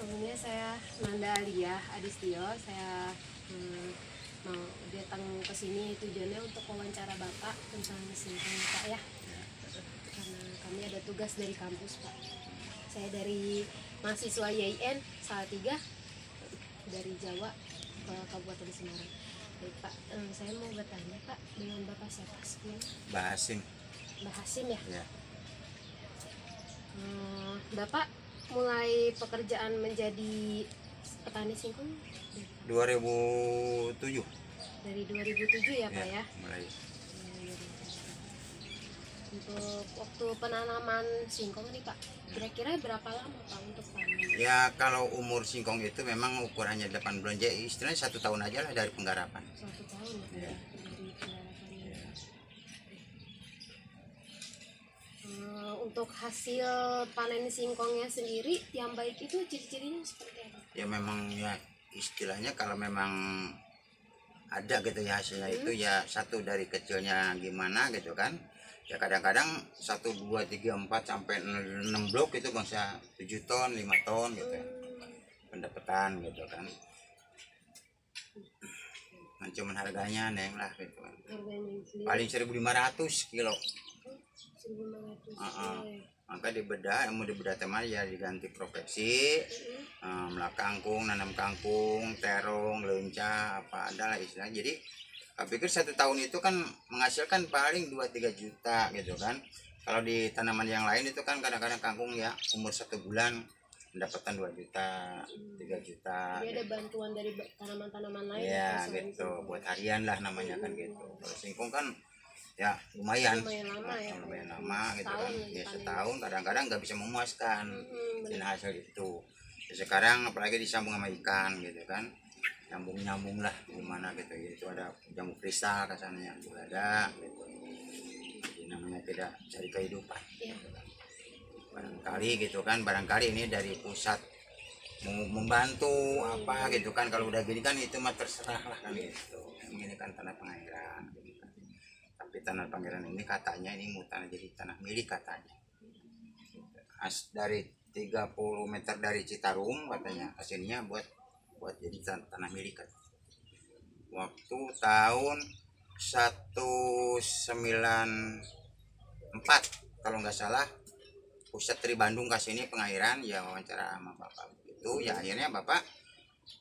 Sebelumnya saya Nanda Alia Adistio. Saya mau datang ke sini tujuannya untuk wawancara Bapak tentang singkong Pak ya. Karena kami ada tugas dari kampus Pak. Saya dari mahasiswa YIN Salatiga dari Jawa ke Kabupaten Semarang. Baik Pak, saya mau bertanya Pak, dengan Bapak siapa sekian? Mbak Hasim. Mbak Hasim ya? Ya. Bapak mulai pekerjaan menjadi petani singkong 2007. dari 2007 ya Pak ya? Mulai. Untuk waktu penanaman singkong nih Pak, kira-kira berapa lama Pak untuk panen? Ya kalau umur singkong itu memang ukurannya 8 bulan, jadi istilahnya 1 tahun aja lah dari penggarapan. 1 tahun ya Pak Ya. dari penggarapannya. Untuk hasil panen singkongnya sendiri yang baik itu ciri-cirinya seperti apa? Ya memang ya istilahnya kalau memang ada gitu ya hasilnya itu ya satu dari kecilnya gimana gitu kan. Ya kadang-kadang 1, 2, 3, 4 sampai 6 blok itu bisa 7 ton, 5 ton gitu ya. Pendapatan gitu kan. Nah, cuman harganya neng lah gitu kan. Harganya sendiri Paling 1.500 kilo. 1.500 Maka dibedah, mau dibedah teman ya diganti profesi, melak kangkung, nanam kangkung, terong, lenca, apa adalah istilah. Jadi saya pikir 1 tahun itu kan menghasilkan paling 2-3 juta gitu kan. Kalau di tanaman yang lain itu kan kadang-kadang kangkung ya umur 1 bulan pendapatan 2 juta, 3 juta. Jadi ada bantuan dari tanaman-tanaman lain Ya selain gitu, singkong. buat harian lah namanya kan gitu. Kalau singkong kan ya lumayan lama ya, lumayan lama gitu setahun kan lagi ya panen. setahun kadang-kadang nggak bisa memuaskan benar. dan hasil itu ya, sekarang apalagi disambung sama ikan gitu kan nyambung lah gimana gitu ya, itu ada jamur kristal kesannya juga ada gitu. Jadi namanya tidak cari kehidupan Iya. gitu kan. Barangkali ini dari pusat mau membantu apa gitu kan, kalau udah gini kan itu mah terserah lah kan gitu. Ini kan tanah pengairan gitu kan. Tapi tanah pengairan ini katanya ini mau tanah jadi tanah milik katanya. Dari 30 meter dari Citarum katanya hasilnya buat jadi tanah milik kan. Waktu tahun 194 kalau nggak salah pusat dari Bandung ke sini pengairan ya wawancara sama bapak itu ya akhirnya bapak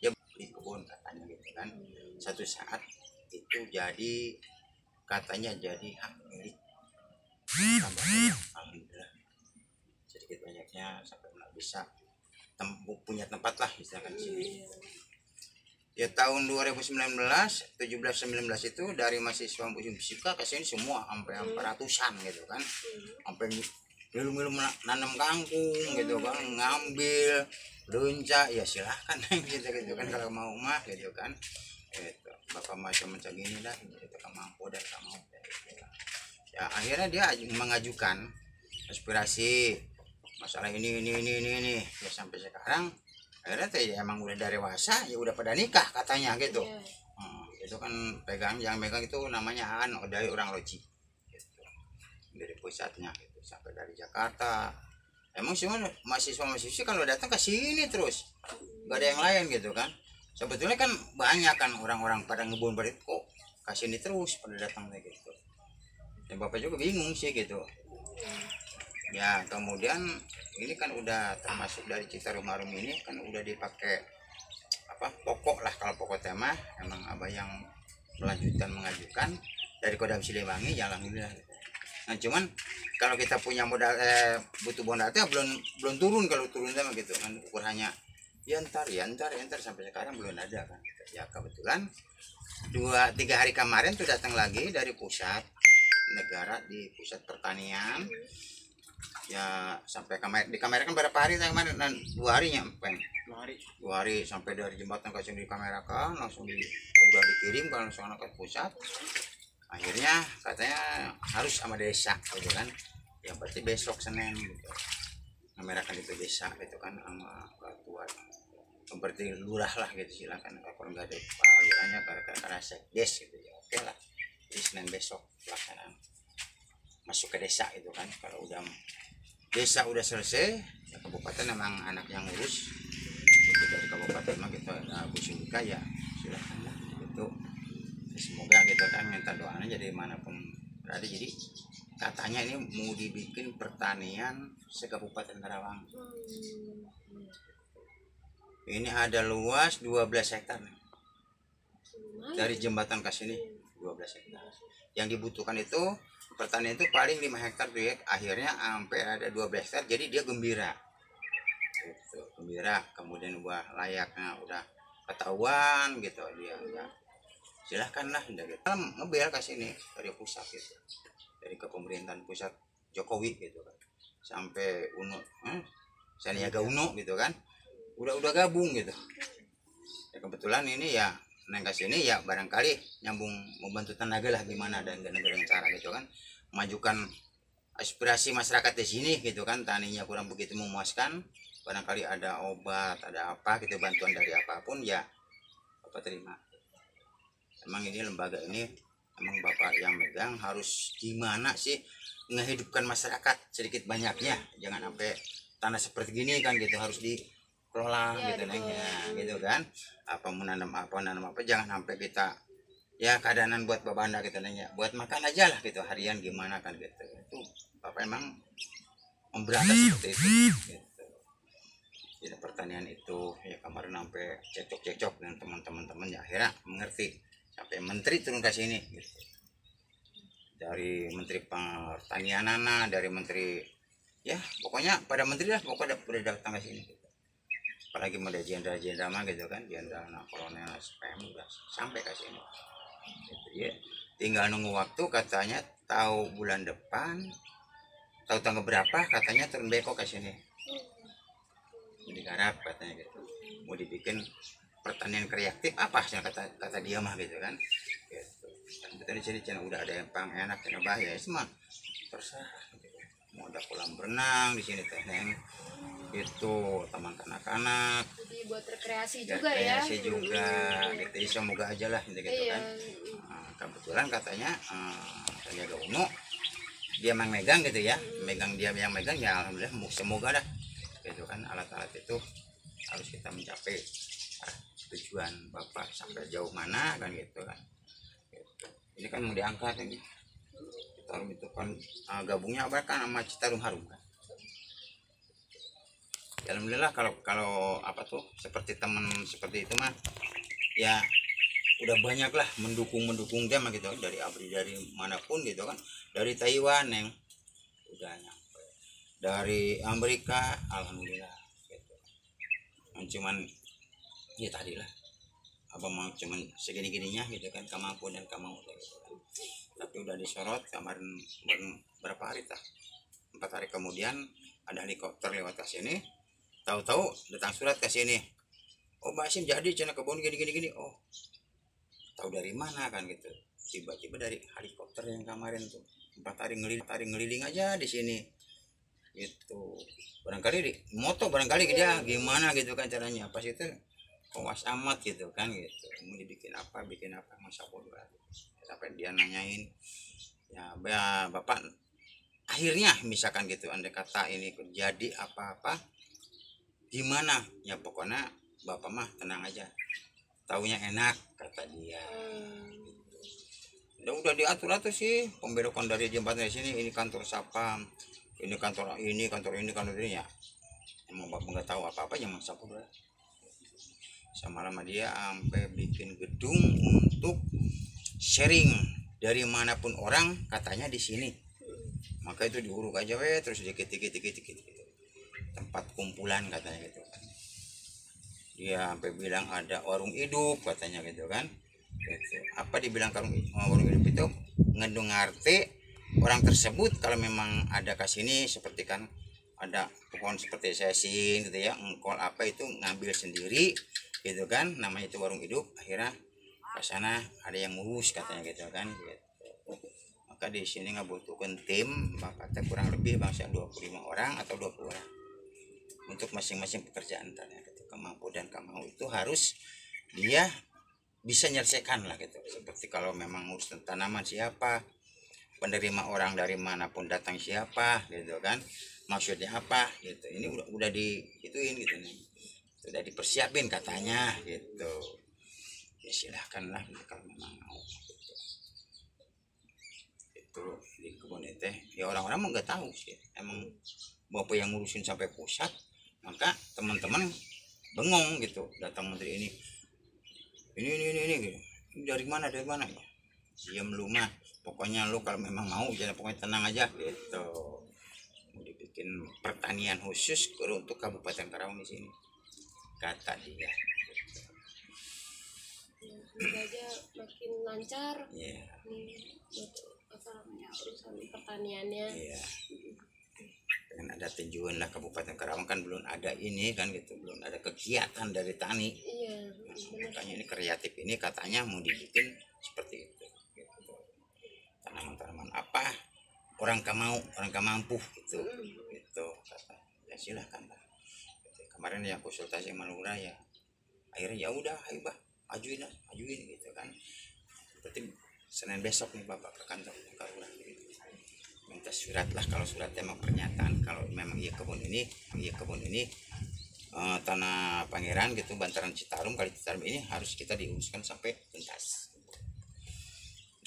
ya di kebun katanya gitu kan. Satu saat itu jadi katanya jadi hak milik alhamdulillah sedikit banyaknya sampai nggak bisa punya tempat lah misalkan di sini. Ya tahun 2019, 17, 19 itu dari mahasiswa fisika ke sini semua sampai ratusan gitu kan. Sampai milu-milu nanam kangkung gitu kan, ngambil lunca ya silahkan gitu kan kalau mau mah gitu kan. Gitu. Bapak macam gini dah gitu kan mampu dan tak mau gitu. Ya akhirnya dia mengajukan aspirasi masalah ini ya sampai sekarang akhirnya ya emang udah dari dewasa ya udah pada nikah katanya gitu. Itu kan yang megang itu namanya dari orang Loji gitu. Dari pusatnya gitu sampai dari Jakarta. Emang semua mahasiswa kalau datang ke sini terus gak ada yang lain gitu kan. Sebetulnya kan banyak kan orang-orang pada ngebun pada kok kasih ini terus pada datang kayak gitu. Dan bapak juga bingung sih gitu. Ya kemudian ini kan udah termasuk dari Citarum Harum ini kan udah dipakai apa pokok lah, kalau pokok tema emang abah yang mengajukan dari Kodam Siliwangi ya alhamdulillah. Nah cuman kalau kita punya modal butuh modalnya belum turun, kalau turun sama gitu kan ukurannya ya ntar sampai sekarang belum ada kan. Ya kebetulan 2-3 hari kemarin tuh datang lagi dari pusat negara di pusat pertanian. Ya sampai di kamera kan berapa hari kemarin, 2 harinya 2 hari sampai dari jembatan langsung di kamera kan langsung udah dikirim kan langsung ke pusat. Akhirnya katanya harus sama desa gitu kan, yang berarti besok Senin gitu kamerakan itu desa gitu kan sama ketua seperti lurah lah gitu, silakan kalau nggak ada pak lurahnya karena sekdes gitu ya oke lah. Jadi Senin besok pelaksanaan masuk ke desa itu kan, kalau udah desa udah selesai ya kabupaten memang anak yang ngurus kabupaten mah kita Bu Sindika ya silakan lah gitu. Semoga gitu kan minta doanya jadi manapun berada. Jadi katanya ini mau dibikin pertanian se-Kabupaten Karawang. Ini ada luas 12 hektar nih. Dari jembatan ke sini 12 hektar. Yang dibutuhkan itu pertanian itu paling 5 hektar tuh ya. Akhirnya sampai ada 12 hektar, jadi dia gembira. Gitu, gembira. Kemudian buah layaknya udah ketahuan gitu dia ya. Silahkan lah gitu. Ngebel ke sini dari pusat gitu. Dari kepemerintahan pusat Jokowi gitu kan. Sampai Uno Sandiaga Uno gitu kan. Udah gabung gitu. Ya, kebetulan ini ya neng ke sini ya barangkali nyambung membantu tenaga lah gimana dan dengan cara gitu kan. Majukan aspirasi masyarakat di sini gitu kan, taninya kurang begitu memuaskan, barangkali ada obat, ada apa gitu, bantuan dari apapun ya Bapak terima. Emang ini lembaga ini emang Bapak yang megang harus gimana sih ngehidupkan masyarakat sedikit banyaknya, jangan sampai tanah seperti gini kan gitu harus dikelola Ya, gitu neng ya, gitu kan, apa menanam apa jangan sampai kita ya keadaanan buat babanda gitu neng ya, buat makan aja lah gitu harian gimana kan gitu. Itu Bapak emang memberantas seperti itu gitu. Jadi pertanian itu ya kemarin sampai cekcok dengan teman-teman ya, akhirnya mengerti sampai menteri turun ke sini gitu. Dari menteri pertanian dari menteri ya pokoknya pada menteri lah pokoknya udah datang ke sini gitu. Apalagi ada jenderal mah gitu kan, jenderal kolonel SPM udah sampai ke sini gitu ya. Tinggal nunggu waktu, katanya tahu bulan depan, tahu tanggal berapa katanya turun beko ke sini digarap katanya gitu, mau dibikin pertanian kreatif apa sih kata dia mah gitu kan gitu. Dan betul di sini channel udah ada yang pang enak yang bahaya semua terserah gitu. Mau ada kolam berenang di sini teh neng itu, taman kanak-kanak, Jadi buat rekreasi juga ya. rekreasi juga gitu. Jadi semoga aja lah gitu kan. Kebetulan katanya Sandiaga Uno dia memang megang gitu ya, dia yang megang ya, alhamdulillah semoga dah gitu kan, alat-alat itu harus kita mencapai tujuan Bapak sampai jauh mana kan gitu kan gitu. Ini kan mau diangkat ini Citarum itu kan gabungnya apa kan sama Citarum Harum kan ya, alhamdulillah. Kalau apa tuh seperti teman seperti itu mah ya udah banyak lah mendukung dia mah gitu, dari abri dari manapun gitu kan, dari Taiwan yang udah nyampe, dari Amerika alhamdulillah gitu. Cuman ya tadi lah apa mau cuman segini-gininya gitu kan, kemampuan dan kemauan gitu kan. Tapi udah disorot kemarin berapa hari 4 hari kemudian ada helikopter lewat ke sini, tahu-tahu datang surat ke sini, oh Mbak Asim jadi cina kebun gini. Oh tahu dari mana kan gitu, tiba-tiba dari helikopter yang kemarin tuh 4 hari ngeliling aja di sini gitu. Barangkali di moto barangkali dia gimana gitu kan caranya, pas itu awas amat gitu kan gitu, mau dibikin apa masa bodoh sampai dia nanyain ya Bapak akhirnya misalkan gitu, andai kata ini terjadi apa-apa gimana ya, pokoknya Bapak mah tenang aja, taunya enak kata dia. Udah diatur sih pembelokan dari jembatan di sini, ini kantor Sapam, ini kantor ini ya. Emang Bapak nggak tahu apa-apa yang sapu udah. Sama lama dia sampai bikin gedung untuk sharing dari manapun orang katanya di sini. Maka itu diuruk aja terus dikit tempat kumpulan katanya gitu kan. Dia sampai bilang ada warung hidup katanya gitu kan gitu. Apa dibilang warung hidup itu ngedengarti orang tersebut kalau memang ada ke sini, seperti kan ada pohon seperti sesin gitu ya, engkol apa itu ngambil sendiri gitu kan, namanya itu warung hidup. Akhirnya ke sana ada yang ngurus katanya gitu kan gitu. Maka di sini ngebutuhkan tim Bapak kurang lebih bangsa 25 orang atau 20 orang untuk masing-masing pekerjaan tanya gitu. Kemampuan dan kemau itu harus dia bisa menyelesaikan lah gitu. Seperti kalau memang ngurus tanaman siapa, penerima orang dari manapun datang siapa gitu kan, maksudnya apa gitu. Ini udah di ituin gitu nih. sudah dipersiapin katanya gitu. Ya silahkanlah kalau memang mau gitu. Itu di kebun itu ya orang-orang mah nggak tahu sih, emang bapak yang ngurusin sampai pusat, maka teman-teman bengong gitu, datang menteri ini gitu. Dari mana ya, diam lu mah, pokoknya lu kalau memang mau jangan, pokoknya tenang aja gitu. Mau dibikin pertanian khusus untuk Kabupaten Karawang di sini kata dia. Semoga aja makin lancar Iya. nih urusan pertaniannya. Iya. Dengan ada tujuan lah Kabupaten Karawang kan belum ada ini kan gitu, belum ada kegiatan dari tani. Iya. Makanya ini kreatif ini katanya mau dibikin seperti itu. Gitu. Tanaman-tanaman apa orang mampu gitu. Gitu kata. Ya silahkan lah. Gitu. Kemarin yang konsultasi sama lurah ya, akhirnya ya udah, ayo bah, ajuin gitu kan. Berarti Senin besok nih bapak ke kantor lurah gitu. Minta surat lah, kalau suratnya emang pernyataan kalau memang iya kebun ini tanah Pangeran gitu, bantaran Citarum, kali Citarum ini harus kita diuruskan sampai tuntas.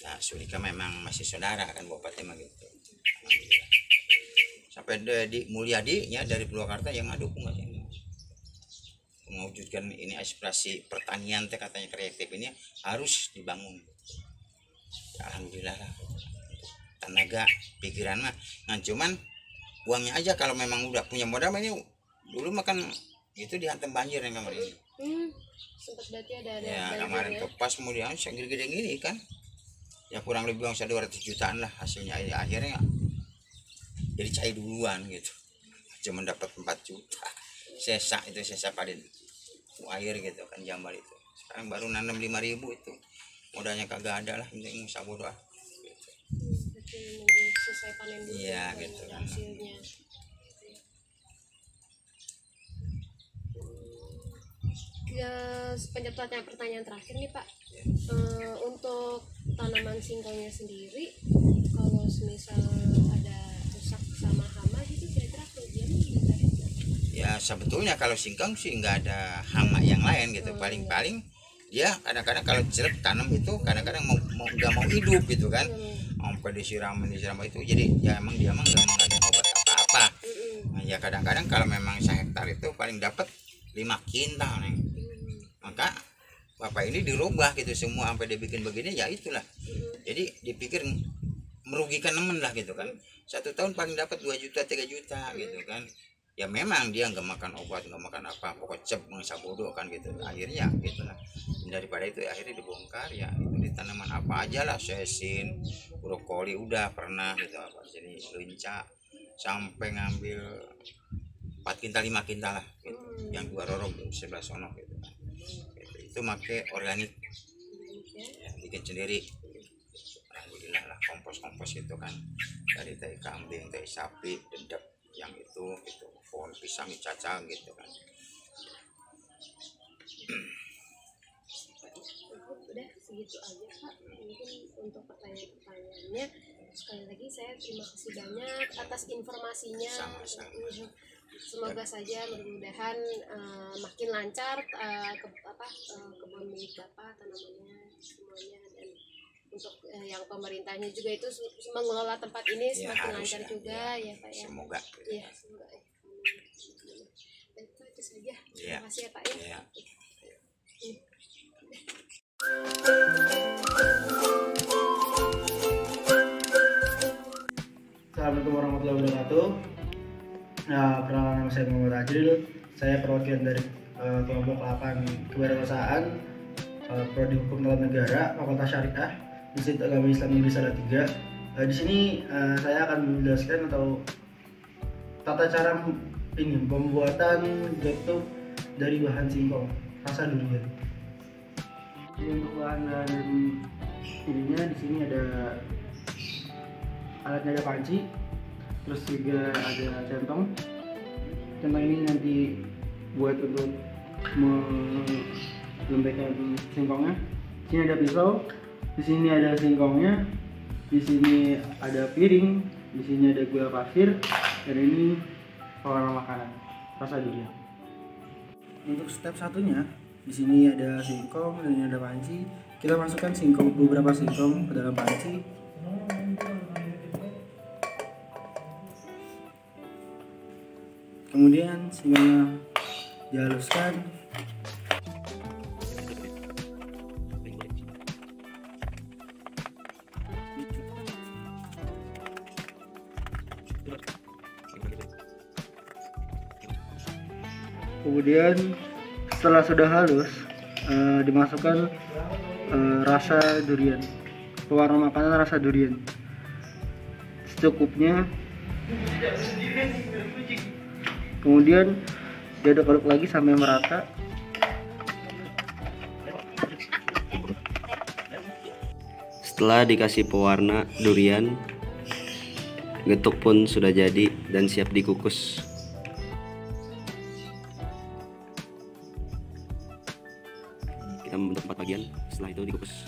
Nah Sulika memang masih saudara kan bapaknya mah gitu. Sampai di Mulyadi ya dari Purwakarta yang dukung aja mewujudkan ini aspirasi pertanian teh katanya kreatif ini harus dibangun. Ya, alhamdulillah lah. Tenaga pikiran mah nah cuman uangnya aja, kalau memang udah punya modal ini dulu makan itu dihantam banjir yang kemarin ini. Sempat berarti ada Ya banjir kemarin ya. tuh pas kemudian segede-gede gini kan ya kurang lebih bangsa 200 jutaan lah hasilnya, akhirnya jadi cair duluan gitu, cuma dapat 4 juta sesa paden air gitu kan Jambal itu. Sekarang baru nanam 5.000 itu modalnya kagak ada lah, penting usaha bodoh gitu. Berarti nunggu selesai panen dulu. Iya gitu kan. Hasilnya. Ya, pertanyaan terakhir nih Pak, untuk tanaman singkongnya sendiri, kalau semisal ada rusak sama hama gitu, kira-kira kerugiannya gimana? Ya sebetulnya kalau singkong sih nggak ada hama yang lain gitu, paling dia kadang-kadang kalau jelek tanam itu kadang-kadang nggak mau hidup gitu kan, sampai disiram itu, jadi ya emang dia nggak mengandung obat apa-apa. Nah, ya kadang-kadang kalau memang 1 hektar itu paling dapat 5 kintal nih. Maka bapak ini dirubah gitu semua sampai dia bikin begini ya itulah. Jadi dipikir merugikan temen lah gitu kan. 1 tahun paling dapat 2 juta 3 juta gitu kan. Ya memang dia nggak makan obat, nggak makan apa, pokok cep mengsa bodoh kan gitu. Akhirnya gitu lah. Daripada itu akhirnya dibongkar ya itu di tanaman apa aja lah, sesin, brokoli udah pernah gitu apa. Jadi lunca sampai ngambil 4 kintal 5 kintal lah gitu. Yang 2 rorong sebelah sono gitu kan. Itu pakai organik ya, bikin sendiri. Alhamdulillah lah, kompos itu kan dari tai kambing, tai sapi, dedap yang itu pohon pisang dicacah gitu kan. Udah segitu aja Pak, mungkin untuk pertanyaan-pertanyaannya. Sekali lagi saya terima kasih banyak atas informasinya. Sama-sama. Semoga saja mudah-mudahan makin lancar kebun milik Bapak, tanamannya semuanya, dan untuk yang pemerintahnya juga itu mengelola tempat ini semakin lancar juga ya Pak ya. Semoga. Iya, semoga. Baik, itu saja. Terima kasih ya Pak ya. Assalamualaikum warahmatullahi wabarakatuh. Nah, perkenalkan nama saya Muhammad Ajril. Saya perwakilan dari kelompok 8 Kewirausahaan Prodi Hukum Tata Negara Fakultas Syariah Institut Agama Islam Negeri Salatiga. Di sini saya akan menjelaskan atau tata cara pembuatan getuk dari bahan singkong rasa durian. Jadi untuk bahan ininya di sini ada alatnya, ada panci, terus juga ada centong. Centong ini nanti buat untuk melembekkan singkongnya. Di sini ada pisau, di sini ada singkongnya, di sini ada piring, di sini ada gula pasir, dan ini pewarna makanan rasa durian. Untuk step satunya, di sini ada singkong dan ini ada panci. Kita masukkan beberapa singkong ke dalam panci. Kemudian singkongnya dihaluskan. Kemudian setelah sudah halus, dimasukkan rasa durian, pewarna makanan rasa durian secukupnya. Kemudian diaduk-aduk lagi sampai merata. Setelah dikasih pewarna durian, getuk pun sudah jadi dan siap dikukus. Kita membentuk 4 bagian, setelah itu dikukus.